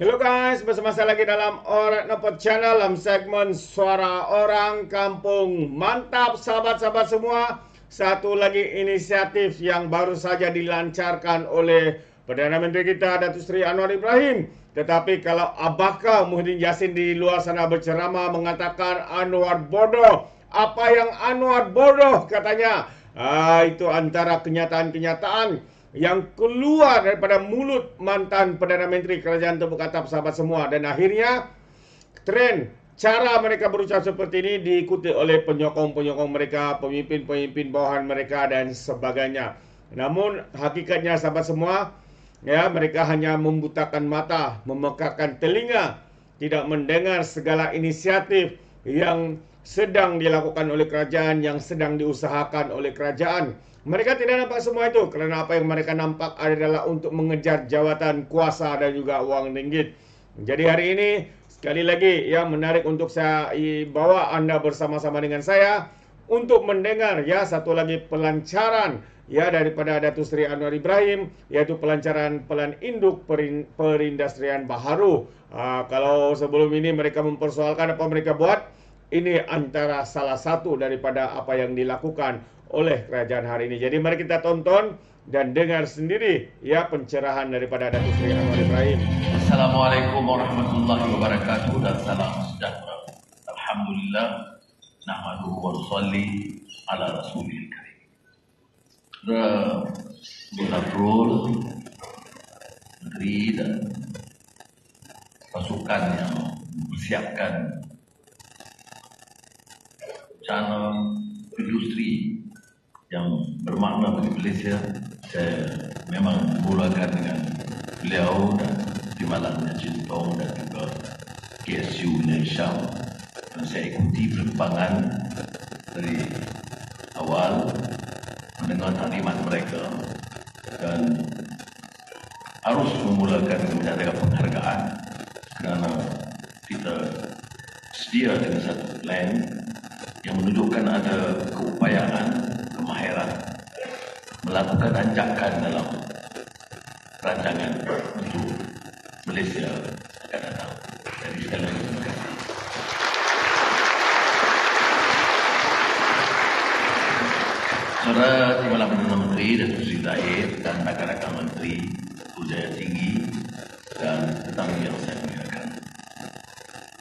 Hello guys, bersama saya lagi dalam ORAITNOPO channel dalam segmen Suara Orang Kampung. Mantap sahabat-sahabat semua. Satu lagi inisiatif yang baru saja dilancarkan oleh Perdana Menteri kita Datuk Seri Anwar Ibrahim. Tetapi kalau Abahcow Muhyiddin Yassin di luar sana berceramah mengatakan Anwar bodoh. Apa yang Anwar bodoh katanya? Itu antara kenyataan-kenyataan yang keluar daripada mulut mantan Perdana Menteri Kerajaan Terbaik sahabat semua. Dan akhirnya tren cara mereka berucap seperti ini diikuti oleh penyokong-penyokong mereka, pemimpin-pemimpin bawahan mereka dan sebagainya. Namun hakikatnya sahabat semua, ya, mereka hanya membutakan mata, memekakkan telinga, tidak mendengar segala inisiatif yang sedang dilakukan oleh kerajaan, yang sedang diusahakan oleh kerajaan. Mereka tidak nampak semua itu kerana apa yang mereka nampak adalah untuk mengejar jawatan kuasa dan juga wang ringgit. Jadi hari ini sekali lagi yang menarik untuk saya bawa anda bersama-sama dengan saya untuk mendengar ya satu lagi pelancaran ya daripada Datuk Seri Anwar Ibrahim, iaitu pelancaran PELAN INDUK Perindustrian BAHARU. Kalau sebelum ini mereka mempersoalkan apa mereka buat, ini antara salah satu daripada apa yang dilakukan oleh kerajaan hari ini. Jadi mari kita tonton dan dengar sendiri ya pencerahan daripada Datuk Seri Anwar Ibrahim. Assalamualaikum warahmatullahi wabarakatuh dan salam sejahtera. Alhamdulillah, nahmaduhu wa nusalli ala rasulil karim. Gubernur, menteri dan pasukan yang mempersiapkan bencana industri yang bermakna bagi Malaysia. Saya memang memulakan dengan beliau dan timbalannya Cintong dan juga KSU-nya Syam, dan saya ikuti perkembangan dari awal, mendengar taklimat mereka dan harus memulakan dengan menyatakan penghargaan kerana kita sedia dengan satu plan yang menunjukkan ada keupayaan, kemahiran melakukan anjakan dalam rancangan untuk Malaysia akan datang. Jadi sekali lagi terima kasih. Saudara Timbalan Perdana Menteri Datuk Seri Zahid dan rakan-rakan Menteri Pujaya Tinggi dan tetamu yang saya muliakan,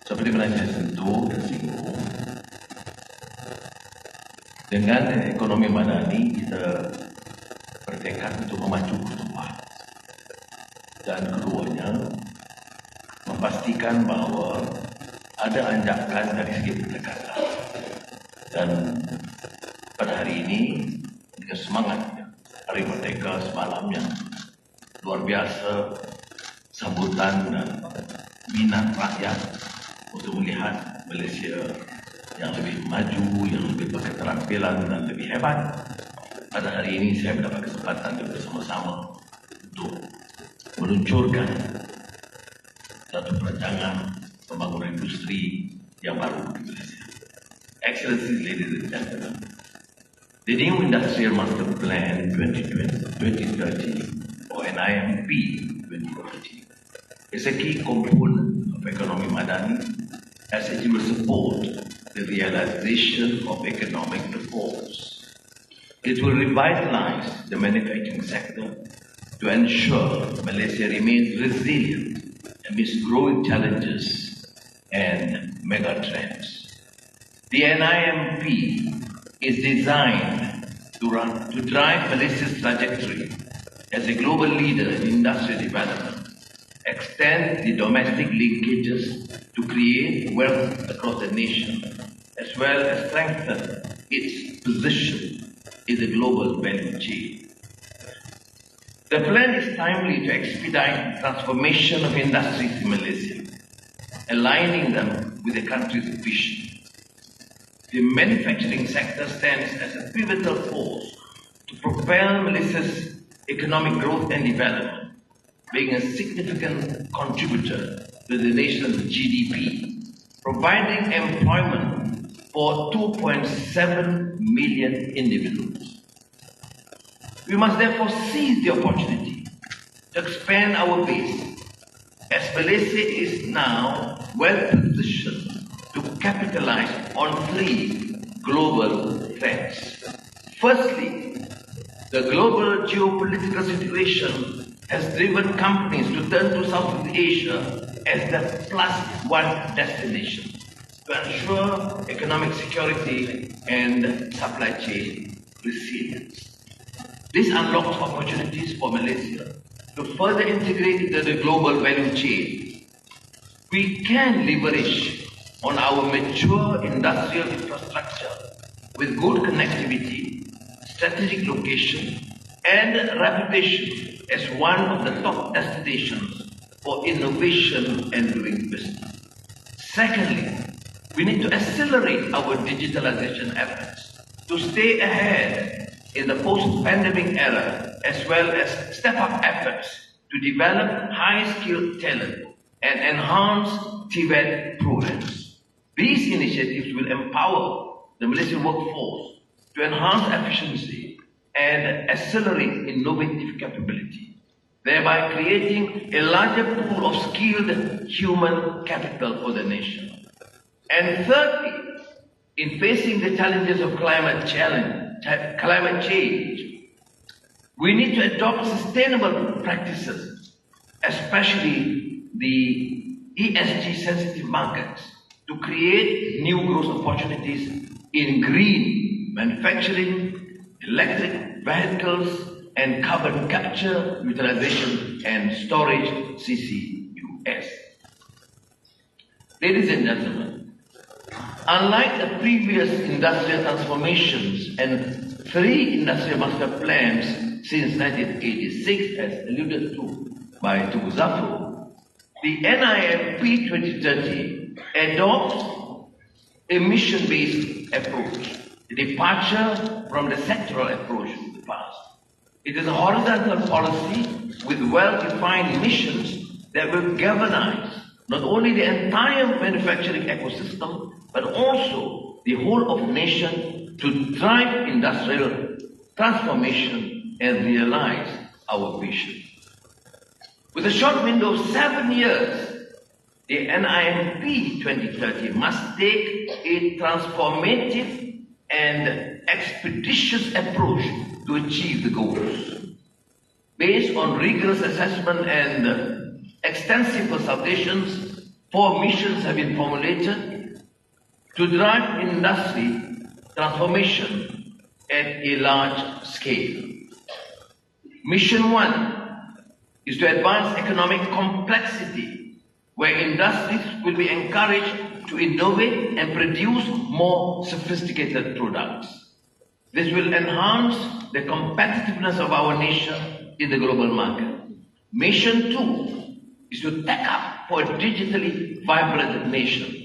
seperti mana saya sentuh dan singgung, dengan ekonomi madani kita bertekad untuk memacu pertumbuhan, dan keduanya memastikan bahawa ada anjakan dari segi pendekatan. Dan pada hari ini dengan semangatnya Hari Merdeka semalam yang luar biasa, sambutan dan minat rakyat untuk melihat Malaysia yang lebih maju, yang lebih berketerampilan dan lebih hebat. Pada hari ini saya mendapat kesempatan bersama-sama untuk meluncurkan satu perancangan pembangunan industri yang baru di Malaysia. Excellencies, ladies and gentlemen, the new Industrial Master Plan 2030 or NIMP 2030 is a key component of economy madani as it will support the realization of economic reforms. It will revitalize the manufacturing sector to ensure Malaysia remains resilient amidst growing challenges and mega trends. The NIMP is designed to drive Malaysia's trajectory as a global leader in industrial development, extend the domestic linkages to create wealth across the nation, as well as strengthen its position in the global value chain. The plan is timely to expedite the transformation of industries in Malaysia, aligning them with the country's vision. The manufacturing sector stands as a pivotal force to propel Malaysia's economic growth and development, being a significant contributor to the nation's GDP, providing employment for 2.7 million individuals. We must therefore seize the opportunity to expand our base as Malaysia is now well positioned to capitalize on three global trends. Firstly, the global geopolitical situation has driven companies to turn to Southeast Asia as the +1 destination to ensure economic security and supply chain resilience. This unlocks opportunities for Malaysia to further integrate into the global value chain. We can leverage on our mature industrial infrastructure with good connectivity, strategic location, and reputation as one of the top destinations for innovation and doing business. Secondly, we need to accelerate our digitalization efforts to stay ahead in the post-pandemic era, as well as step up efforts to develop high-skilled talent and enhance TVET programs. These initiatives will empower the Malaysian workforce to enhance efficiency and accelerate innovative capability, thereby creating a larger pool of skilled human capital for the nation. And thirdly, in facing the challenges of climate change, we need to adopt sustainable practices, especially the ESG-sensitive markets, to create new growth opportunities in green manufacturing, electric vehicles, and carbon capture, utilization, and storage (CCUS). Ladies and gentlemen, unlike the previous industrial transformations and 3 industrial master plans since 1986, as alluded to by Tuguzafu, the NIMP 2030 adopts a mission-based approach, a departure from the sectoral approach of the past. It is a horizontal policy with well-defined missions that will galvanize not only the entire manufacturing ecosystem, but also the whole of the nation to drive industrial transformation and realize our vision. With a short window of 7 years, the NIMP 2030 must take a transformative and expeditious approach to achieve the goals. Based on rigorous assessment and extensive consultations, 4 missions have been formulated to drive industry transformation at a large scale. Mission 1 is to advance economic complexity, where industries will be encouraged to innovate and produce more sophisticated products. This will enhance the competitiveness of our nation in the global market. Mission 2 is to take up for a digitally vibrant nation.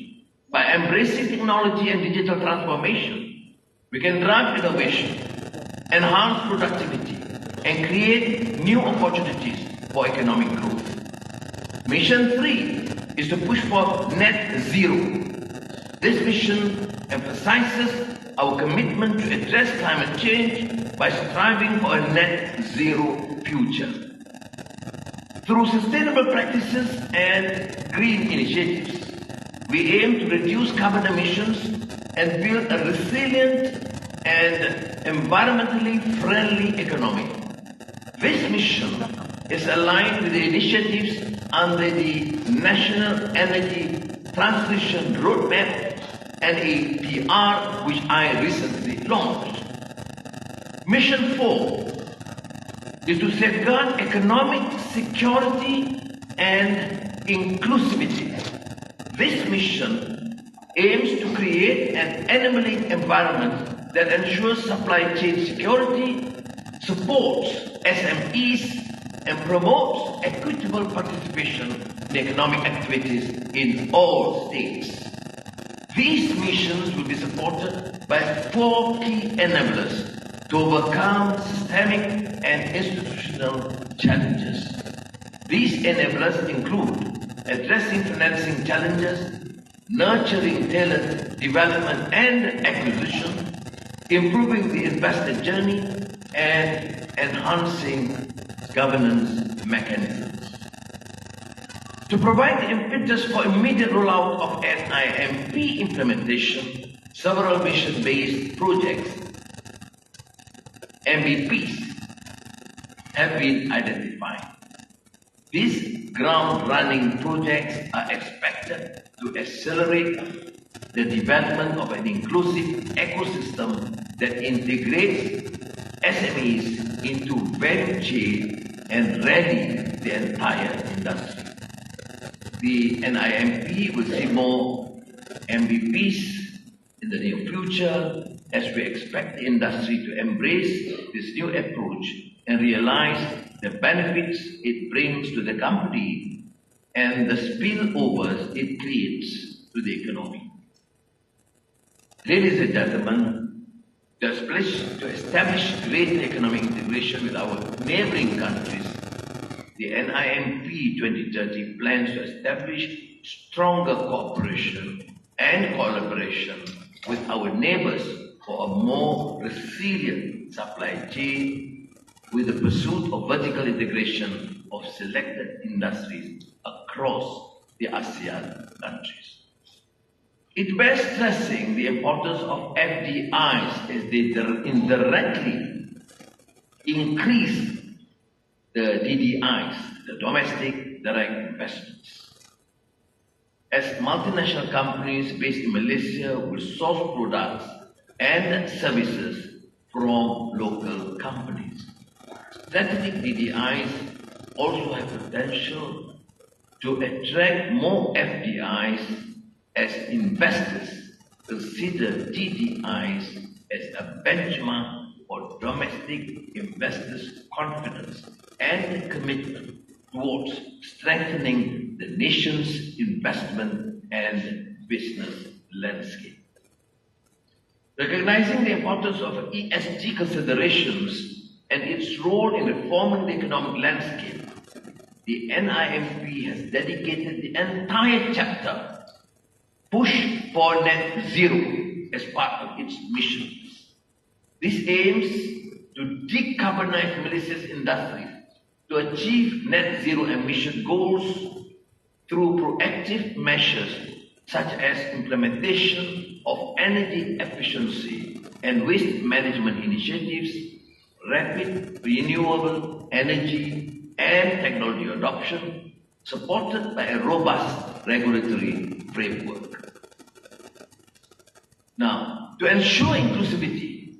By embracing technology and digital transformation, we can drive innovation, enhance productivity, and create new opportunities for economic growth. Mission 3 is to push for net zero. This mission emphasizes our commitment to address climate change by striving for a net zero future. Through sustainable practices and green initiatives, we aim to reduce carbon emissions and build a resilient and environmentally friendly economy. This mission is aligned with the initiatives under the National Energy Transition Roadmap and a PR which I recently launched. Mission 4 is to safeguard economic security and inclusivity. This mission aims to create an enabling environment that ensures supply chain security, supports SMEs, and promotes equitable participation in economic activities in all states. These missions will be supported by 4 key enablers to overcome systemic and institutional challenges. These enablers include addressing financing challenges, nurturing talent development and acquisition, improving the investor journey, and enhancing governance mechanisms. To provide the impetus for immediate rollout of NIMP implementation, several mission-based projects, MBPs, have been identified. These ground-running projects are expected to accelerate the development of an inclusive ecosystem that integrates SMEs into value chain and ready the entire industry. The NIMP will see more MVPs in the near future as we expect the industry to embrace this new approach and realize the benefits it brings to the company and the spillovers it creates to the economy. Ladies and gentlemen, to establish greater economic integration with our neighboring countries, the NIMP 2030 plans to establish stronger cooperation and collaboration with our neighbors for a more resilient supply chain with the pursuit of vertical integration of selected industries across the ASEAN countries. It bears stressing the importance of FDIs as they indirectly increase the DDIs, the domestic direct investments. As multinational companies based in Malaysia will source products and services from local companies. Strategic DDIs also have potential to attract more FDIs as investors consider DDIs as a benchmark for domestic investors' confidence and commitment towards strengthening the nation's investment and business landscape. Recognizing the importance of ESG considerations and its role in reforming the economic landscape, the NIMP has dedicated the entire chapter Push for Net Zero as part of its mission. This aims to decarbonize Malaysia's industries to achieve net zero emission goals through proactive measures such as implementation of energy efficiency and waste management initiatives, rapid renewable energy and technology adoption, supported by a robust regulatory framework. Now, to ensure inclusivity,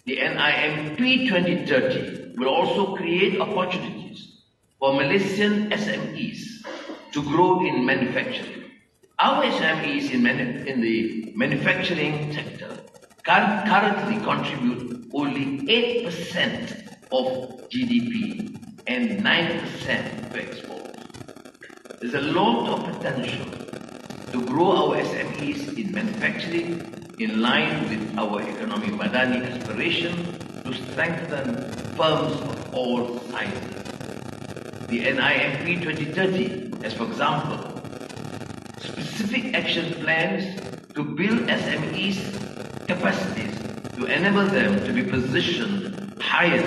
the NIMP 2030 will also create opportunities for Malaysian SMEs to grow in manufacturing. Our SMEs in the manufacturing sector currently contribute only 8% of GDP and 9% to exports. There's a lot of potential to grow our SMEs in manufacturing in line with our economy Madani aspiration to strengthen firms of all sizes. The NIMP 2030 has, for example, specific action plans to build SMEs' capacities to enable them to be positioned higher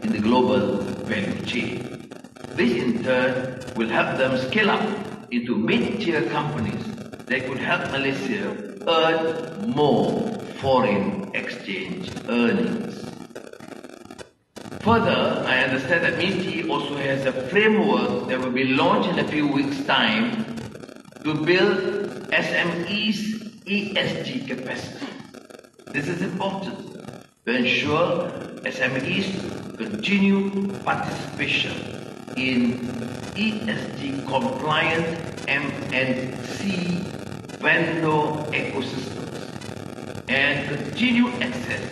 in the global value chain. This in turn will help them scale up into mid-tier companies that could help Malaysia earn more foreign exchange earnings. Further, I understand that MITI also has a framework that will be launched in a few weeks' time to build SMEs' ESG capacity. This is important to ensure SMEs continue participation in ESG compliant MNC vendor ecosystems and continue access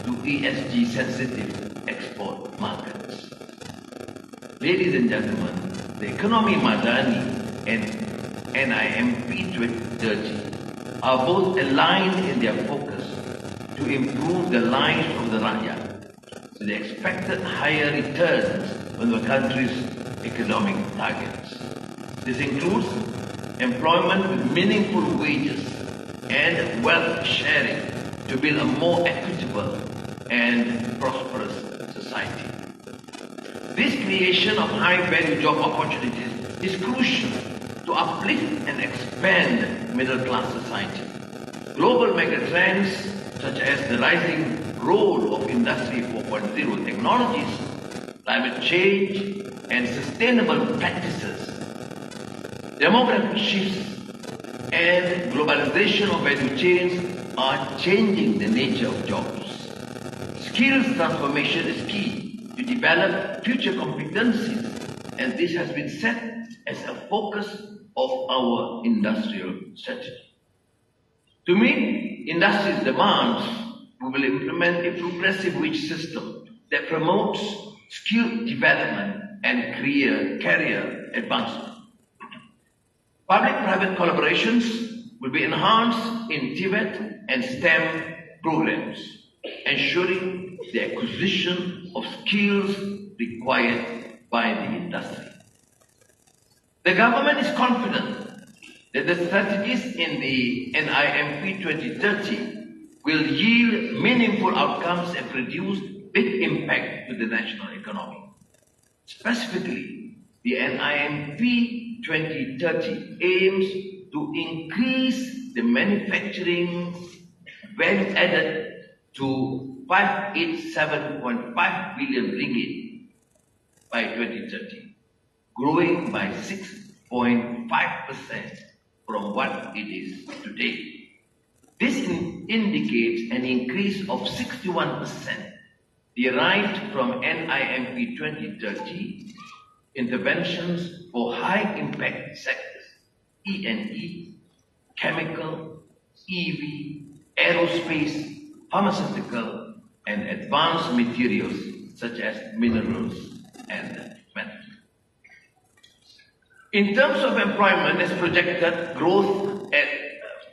to ESG sensitive export markets. Ladies and gentlemen, the economy Madani and NIMP 2030 are both aligned in their focus to improve the lives of the Rakyat, so they expected higher returns on the country's economic targets. This includes employment with meaningful wages and wealth sharing to build a more equitable and prosperous society. This creation of high-value job opportunities is crucial to uplift and expand middle-class society. Global megatrends such as the rising role of Industry 4.0 technologies, climate change, and sustainable practices, demographic shifts, and globalization of value chains are changing the nature of jobs. Skills transformation is key to develop future competencies, and this has been set as a focus of our industrial strategy. To meet industry's demands, we will implement a progressive wage system that promotes skill development and career advancement. Public-private collaborations will be enhanced in TVET and STEM programs, ensuring the acquisition of skills required by the industry. The government is confident that the strategies in the NIMP 2030 will yield meaningful outcomes and produce big impact to the national economy. Specifically, the NIMP 2030 aims to increase the manufacturing value added to 587.5 billion ringgit by 2030, growing by 6.5% from what it is today. This indicates an increase of 61% derived from NIMP 2030 interventions for high-impact sectors, E&E, chemical, EV, aerospace, pharmaceutical, and advanced materials such as minerals and metals. In terms of employment, as projected, growth at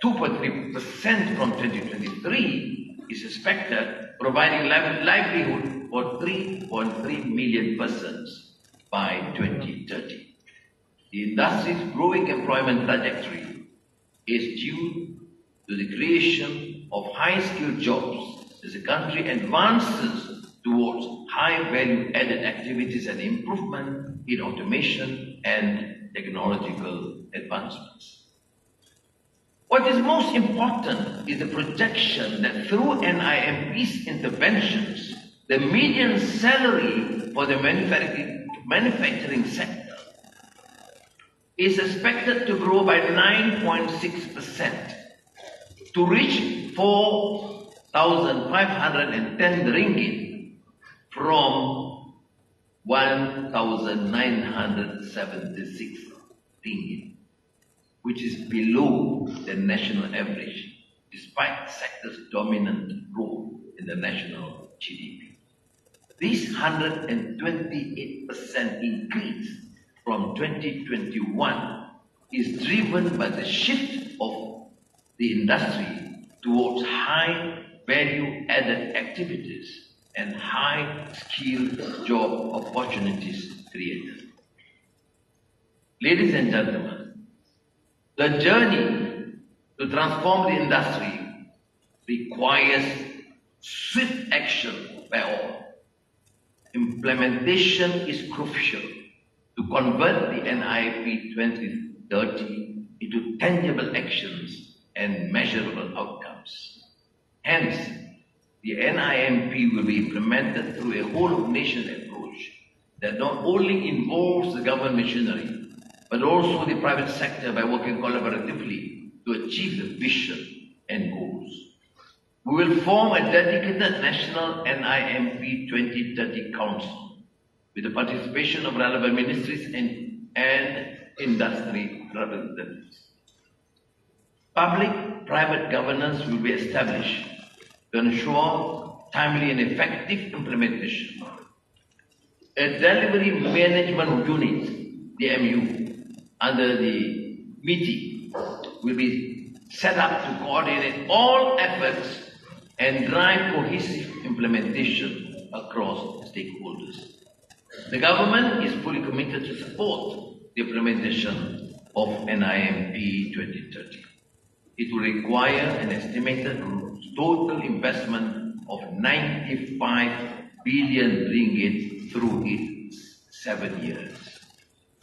2.3% from 2023 is expected, providing livelihood for 3.3 million persons by 2030. The industry's growing employment trajectory is due to the creation of high-skilled jobs as the country advances towards high-value-added activities and improvement in automation and technological advancements. What is most important is the projection that through NIMP's interventions, the median salary for the manufacturing sector is expected to grow by 9.6% to reach 4,510 ringgit from 1,976 ringgit, which is below the national average, despite the sector's dominant role in the national GDP. This 128% increase from 2021 is driven by the shift of the industry towards high value-added activities and high-skilled job opportunities created. Ladies and gentlemen, the journey to transform the industry requires swift action by all. Implementation is crucial to convert the NIP 2030 into tangible actions and measurable outcomes. Hence, the NIMP will be implemented through a whole-of-nation approach that not only involves the government machinery, but also the private sector by working collaboratively to achieve the vision and goals. We will form a dedicated national NIMP 2030 council with the participation of relevant ministries and industry representatives. Public-private governance will be established to ensure timely and effective implementation. A delivery management unit, DMU, under the MITI will be set up to coordinate all efforts and drive cohesive implementation across stakeholders. The government is fully committed to support the implementation of NIMP 2030. It will require an estimated total investment of 95 billion ringgit through its 7 years.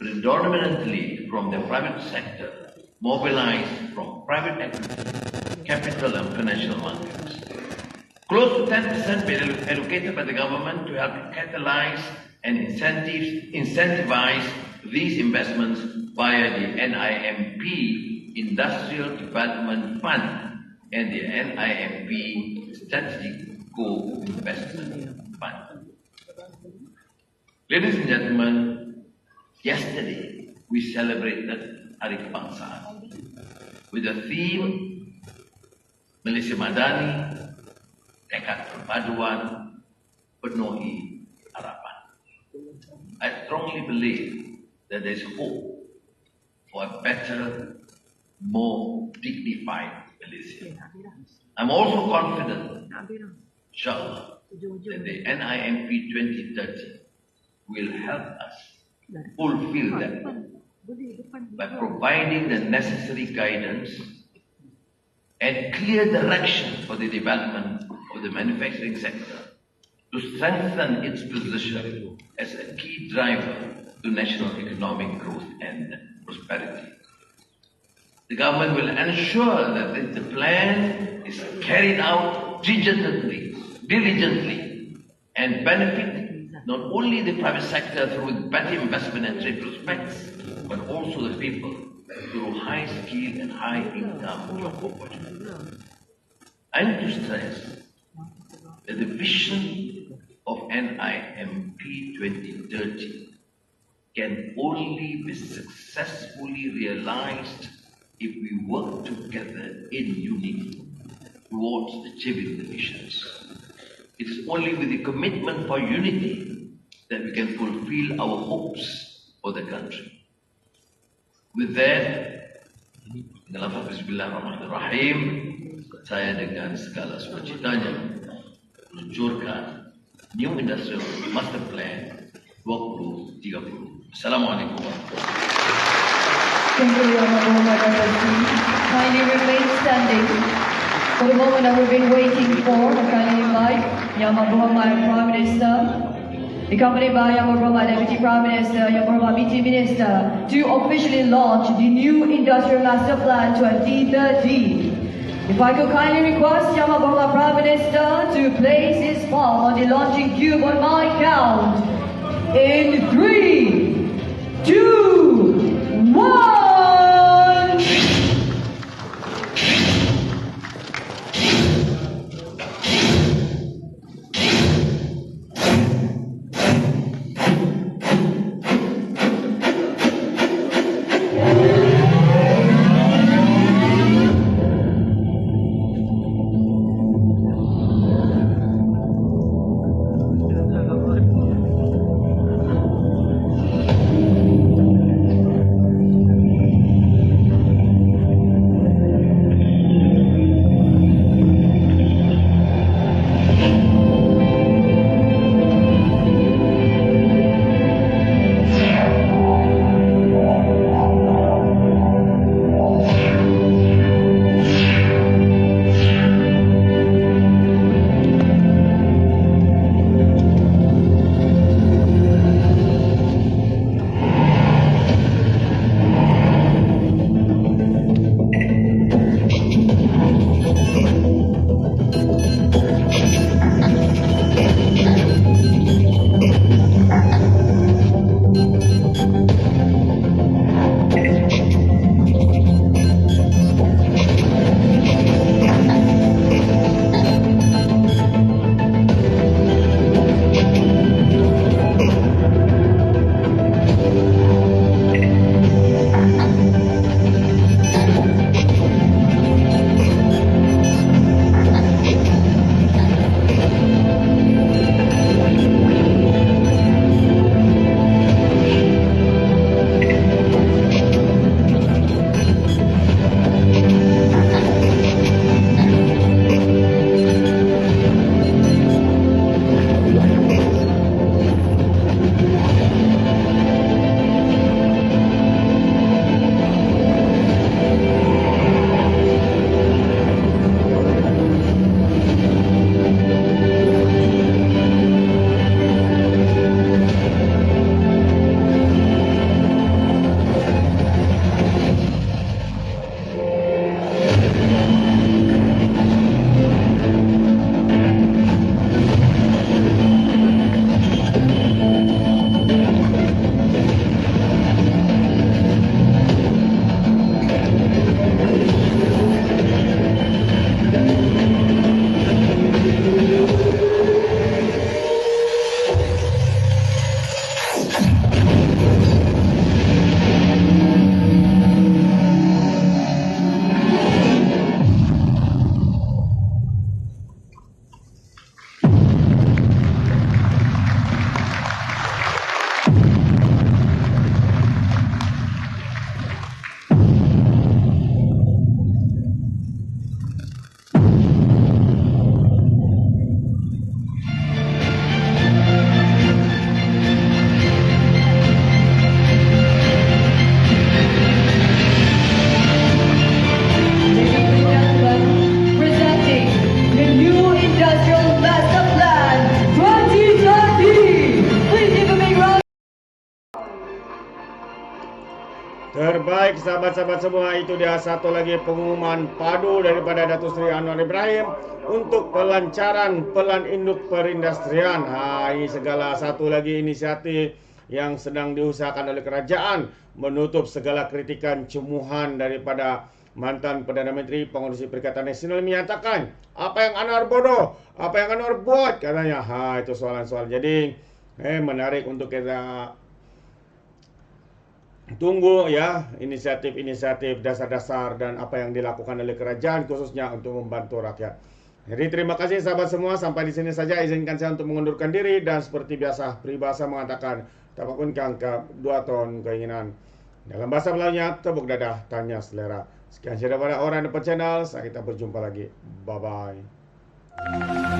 predominantly from the private sector, mobilized from private equity, capital and financial markets. Close to 10% were allocated by the government to help catalyze and incentivize these investments via the NIMP Industrial Development Fund and the NIMP Strategic Co-Investment Fund. Ladies and gentlemen, yesterday we celebrated Hari Kebangsaan with the theme Malaysia Madani, Tekad Perpaduan, Penuhi Harapan. I strongly believe that there is hope for a better, more dignified Malaysia. I'm also confident, inshallah, that the NIMP 2030 will help us fulfill that by providing the necessary guidance and clear direction for the development of the manufacturing sector to strengthen its position as a key driver to national economic growth and prosperity. The government will ensure that the plan is carried out diligently, and benefit not only the private sector through better investment and trade prospects, but also the people through high skill and high income job opportunities. I need to stress that the vision of NIMP 2030 can only be successfully realized if we work together in unity towards achieving the visions. It is only with the commitment for unity that we can fulfill our hopes for the country. With that, dalam Bismillahirrahmanirrahim, saya dengan segala sukacitanya meluncurkan New Industrial Master Plan 2030. Assalamualaikum warahmatullahi wabarakatuh. Thank you, kindly remain standing for the moment that we've been waiting for. Kindly invite Yang Berhormat Prime Minister, accompanied by Yang Berhormat Deputy Prime Minister, Yang Berhormat MITI Minister, to officially launch the new Industrial Master Plan 2030. If I could kindly request Yang Berhormat Prime Minister to place his palm on the launching cube on my count. In 3, 2, 1. Terbaik sahabat-sahabat semua, itu dia satu lagi pengumuman padu daripada Datuk Seri Anwar Ibrahim untuk pelancaran pelan induk perindustrian. Ini segala satu lagi inisiatif yang sedang diusahakan oleh kerajaan menutup segala kritikan cemuhan daripada mantan Perdana Menteri Pengurusi Perikatan Nasional menyatakan apa yang Anwar bodoh, apa yang Anwar buat katanya. Itu soalan-soal. Jadi menarik untuk kita tunggu ya inisiatif-inisiatif dasar-dasar dan apa yang dilakukan oleh kerajaan khususnya untuk membantu rakyat. Jadi terima kasih sahabat semua, sampai di sini saja izinkan saya untuk mengundurkan diri dan seperti biasa peribahasa mengatakan tapakun kangkap 2 ton keinginan. Dalam bahasa Melayunya tepuk dadah tanya selera. Sekian daripada ORAITNOPO channel, kita berjumpa lagi. Bye bye.